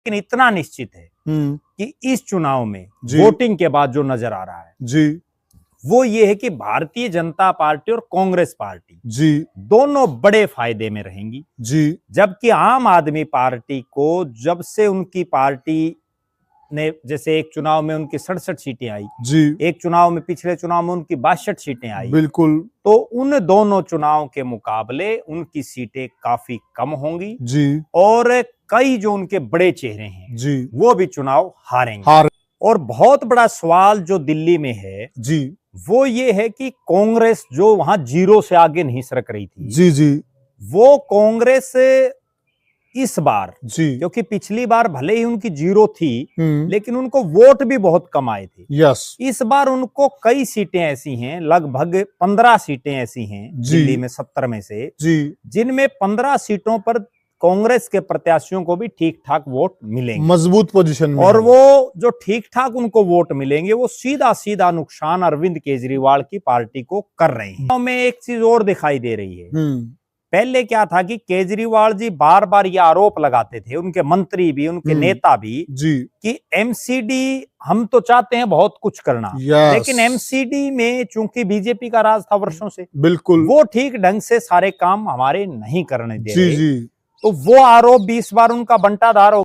लेकिन इतना निश्चित है कि इस चुनाव में जी। वोटिंग के बाद जो नजर आ रहा है जी वो ये है कि भारतीय जनता पार्टी और कांग्रेस पार्टी जी दोनों बड़े फायदे में रहेंगी। जी जबकि आम आदमी पार्टी को जब से उनकी पार्टी ने, जैसे एक चुनाव में उनकी 67 सीटें आई, जी एक चुनाव में, पिछले चुनाव में उनकी 62 सीटें आई, बिल्कुल तो उन दोनों चुनाव के मुकाबले उनकी सीटें काफी कम होंगी जी और कई जो उनके बड़े चेहरे हैं जी वो भी चुनाव हारेंगे। और बहुत बड़ा सवाल जो दिल्ली में है जी वो ये है कि कांग्रेस जो वहां जीरो से आगे नहीं सरक रही थी, जी जी वो कांग्रेस इस बार, जी क्योंकि पिछली बार भले ही उनकी जीरो थी लेकिन उनको वोट भी बहुत कम आए थे। यस इस बार उनको कई सीटें ऐसी हैं, लगभग 15 सीटें ऐसी हैं दिल्ली में 70 में से, जी जिनमें 15 सीटों पर कांग्रेस के प्रत्याशियों को भी ठीक ठाक वोट मिलेंगे, मजबूत पोजीशन में। और वो जो ठीक ठाक उनको वोट मिलेंगे वो सीधा सीधा नुकसान अरविंद केजरीवाल की पार्टी को कर रहे हैं। में एक चीज और दिखाई दे रही है, पहले क्या था कि केजरीवाल जी बार बार ये आरोप लगाते थे, उनके मंत्री भी, उनके नेता भी, जी कि एमसीडी हम तो चाहते हैं बहुत कुछ करना, लेकिन एमसीडी में चूंकि बीजेपी का राज था वर्षों से, बिल्कुल वो ठीक ढंग से सारे काम हमारे नहीं करने दे जी रहे। जी तो वो आरोप भी इस बार उनका बंटाधार हो